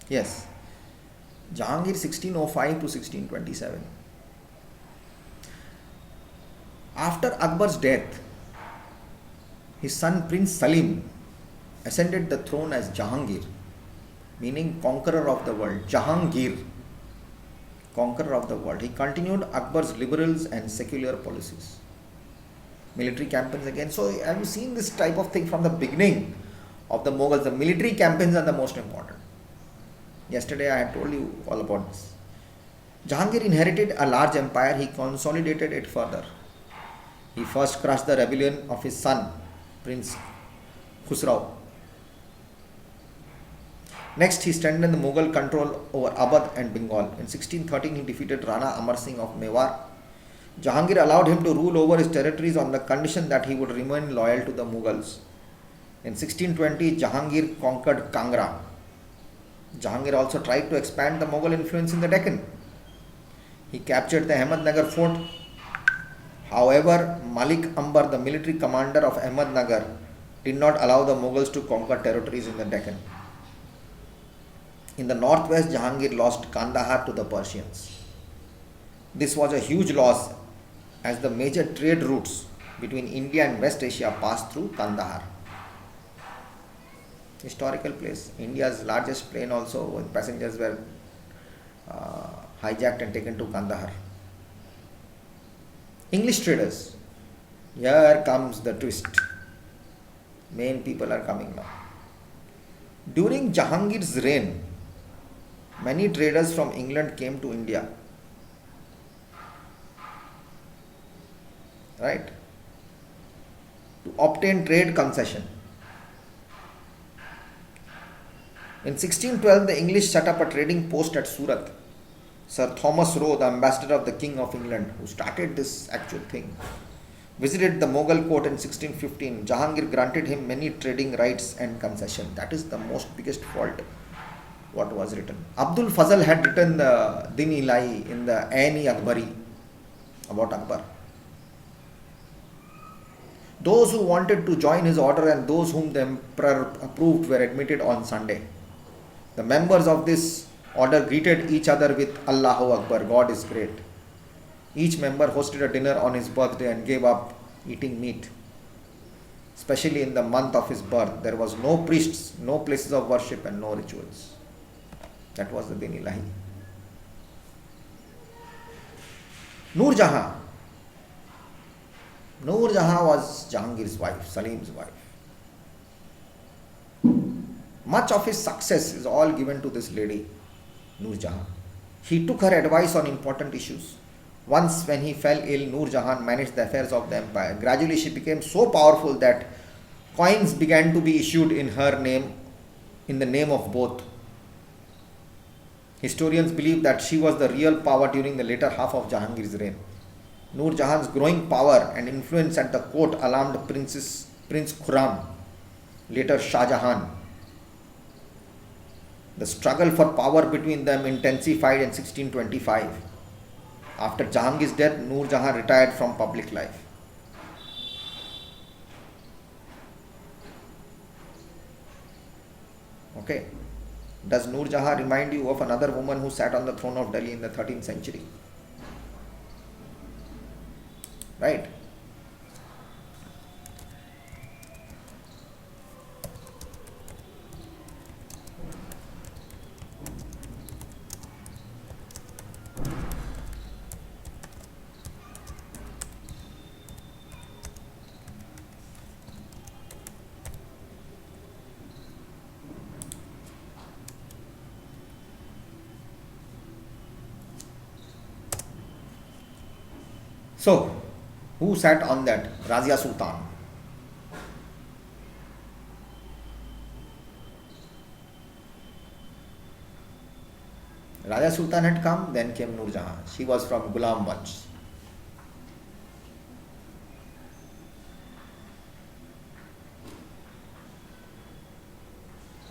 Yes, Jahangir 1605 to 1627. After Akbar's death, his son Prince Salim ascended the throne as Jahangir, meaning conqueror of the world. Jahangir, conqueror of the world. He continued Akbar's liberals and secular policies. Military campaigns again. So, have you seen this type of thing from the beginning of the Mughals? The military campaigns are the most important. Yesterday I had told you all about this. Jahangir inherited a large empire, he consolidated it further. He first crushed the rebellion of his son, Prince Khusrau. Next, he strengthened the Mughal control over Awadh and Bengal. In 1613, he defeated Rana Amar Singh of Mewar. Jahangir allowed him to rule over his territories on the condition that he would remain loyal to the Mughals. In 1620, Jahangir conquered Kangra. Jahangir also tried to expand the Mughal influence in the Deccan. He captured the Ahmednagar fort. However, Malik Ambar, the military commander of Ahmednagar, did not allow the Mughals to conquer territories in the Deccan. In the northwest, Jahangir lost Kandahar to the Persians. This was a huge loss as the major trade routes between India and West Asia passed through Kandahar. Historical place. India's largest plane also, when passengers were hijacked and taken to Kandahar. English traders. Here comes the twist. Main people are coming now. During Jahangir's reign, many traders from England came to India. Right? To obtain trade concession. In 1612, the English set up a trading post at Surat. Sir Thomas Roe, the ambassador of the King of England, who started this actual thing, visited the Mughal court in 1615. Jahangir granted him many trading rights and concession. That is the most biggest fault what was written. Abdul Fazal had written the Din-i-Ilahi in the Ain-i-Akbari about Akbar. Those who wanted to join his order and those whom the emperor approved were admitted on Sunday. The members of this order greeted each other with Allahu Akbar, God is great. Each member hosted a dinner on his birthday and gave up eating meat. Especially in the month of his birth, there was no priests, no places of worship and no rituals. That was the Din-i-Ilahi. Noor Jahan. Noor Jahan was Jahangir's wife, Salim's wife. Much of his success is all given to this lady, Noor Jahan. He took her advice on important issues. Once when he fell ill, Noor Jahan managed the affairs of the empire. Gradually she became so powerful that coins began to be issued in her name, in the name of both. Historians believe that she was the real power during the later half of Jahangir's reign. Noor Jahan's growing power and influence at the court alarmed Prince Khurram, later Shah Jahan. The struggle for power between them intensified in 1625. After Jahangir's death, Noor Jahan retired from public life. Okay. Does Noor Jahan remind you of another woman who sat on the throne of Delhi in the 13th century? Right? So, who sat on that? Razia Sultan. Raja Sultan had come, then came Noor Jahan. She was from Ghulam Vansh.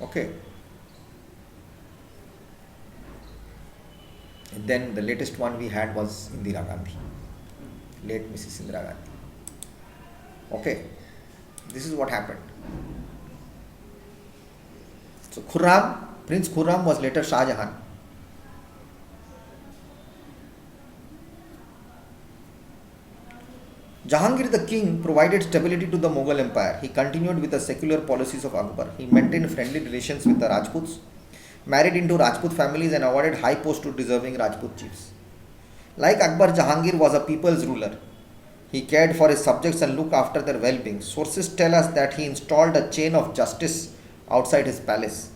Okay. And then the latest one we had was Indira Gandhi. Late Mrs. Indira Gandhi. Okay. This is what happened. So Khurram Prince Khurram was later Shah Jahan. Jahangir the king provided stability to the Mughal Empire. He continued with the secular policies of Akbar. He maintained friendly relations with the Rajputs, married into Rajput families, and awarded high posts to deserving Rajput chiefs. Like Akbar, Jahangir was a people's ruler. He cared for his subjects and looked after their well being. Sources tell us that he installed a chain of justice outside his palace.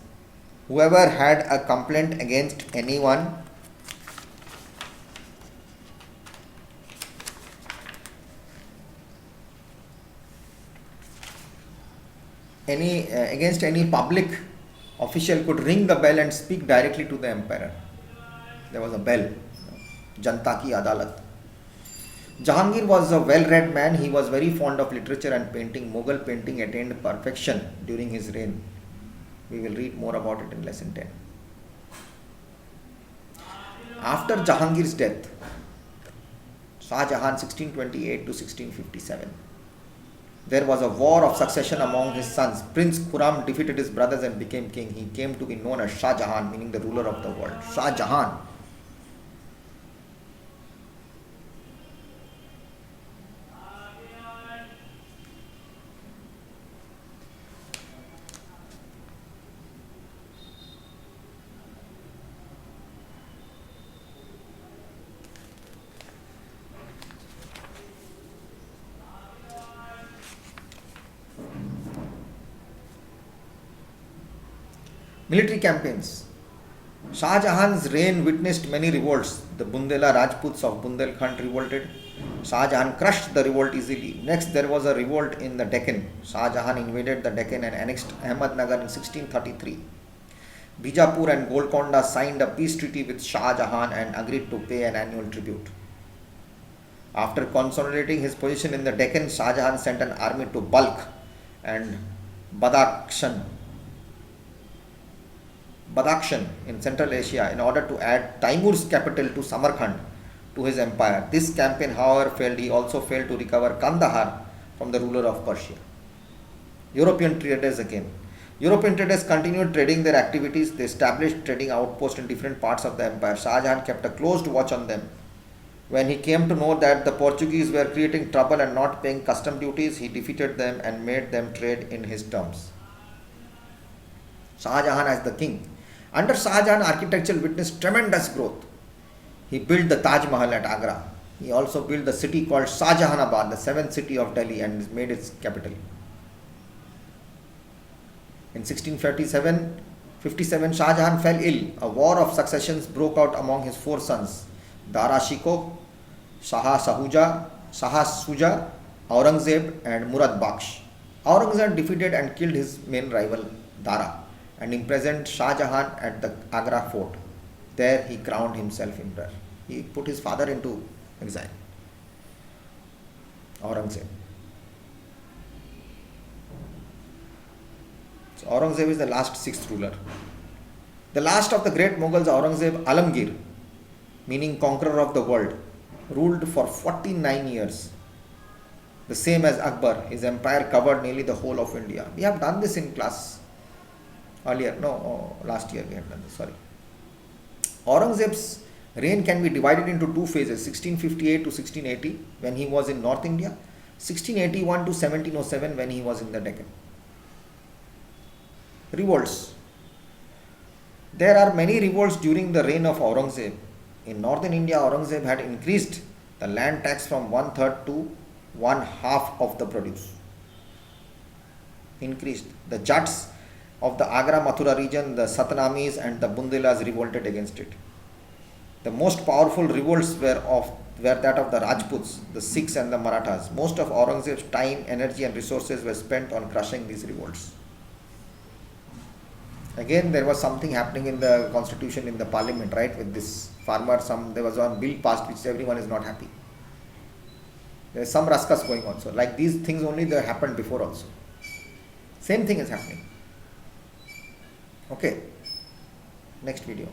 Whoever had a complaint against anyone against any public official could ring the bell and speak directly to the emperor. There was a bell, Janta Ki Adalat. Jahangir was a well-read man. He was very fond of literature and painting. Mughal painting attained perfection during his reign. We will read more about it in lesson 10. After Jahangir's death, Shah Jahan 1628 to 1657, there was a war of succession among his sons. Prince Khurram defeated his brothers and became king. He came to be known as Shah Jahan, meaning the ruler of the world. Shah Jahan. Military campaigns. Shah Jahan's reign witnessed many revolts. The Bundela Rajputs of Bundelkhand revolted. Shah Jahan crushed the revolt easily. Next, there was a revolt in the Deccan. Shah Jahan invaded the Deccan and annexed Ahmednagar in 1633. Bijapur and Golconda signed a peace treaty with Shah Jahan and agreed to pay an annual tribute. After consolidating his position in the Deccan, Shah Jahan sent an army to Balkh and Badakhshan in Central Asia in order to add Taimur's capital to Samarkand to his empire. This campaign, however, failed. He also failed to recover Kandahar from the ruler of Persia. European traders again. European traders continued trading their activities. They established trading outposts in different parts of the empire. Shah Jahan kept a close watch on them. When he came to know that the Portuguese were creating trouble and not paying custom duties, he defeated them and made them trade in his terms. Shah Jahan as the king. Under Shah Jahan, architecture witnessed tremendous growth. He built the Taj Mahal at Agra. He also built the city called Shah Jahanabad, the seventh city of Delhi, and made its capital. In 1657, Shah Jahan fell ill. A war of successions broke out among his four sons, Dara Shikoh, Shah Shuja, Aurangzeb, and Murad Baksh. Aurangzeb defeated and killed his main rival, Dara, and imprisoned Shah Jahan at the Agra fort. There he crowned himself emperor. He put his father into exile, Aurangzeb. So Aurangzeb is the last sixth ruler. The last of the great Mughals, Aurangzeb, Alamgir, meaning conqueror of the world, ruled for 49 years. The same as Akbar, his empire covered nearly the whole of India. We have done this in class last year we had done this, sorry. Aurangzeb's reign can be divided into two phases, 1658 to 1680 when he was in North India, 1681 to 1707 when he was in the Deccan. Revolts. There are many revolts during the reign of Aurangzeb. In northern India, Aurangzeb had increased the land tax from 1/3 to 1/2 of the produce. Increased. The Jats of the Agra Mathura region, the Satnamis and the Bundelas revolted against it. The most powerful revolts were that of the Rajputs, the Sikhs and the Marathas. Most of Aurangzeb's time, energy and resources were spent on crushing these revolts. Again, there was something happening in the constitution, in the parliament, right, with this farmer. There was one bill passed which everyone is not happy. There is some rascas going on. So like these things only they happened before also. Same thing is happening. Okay, next video.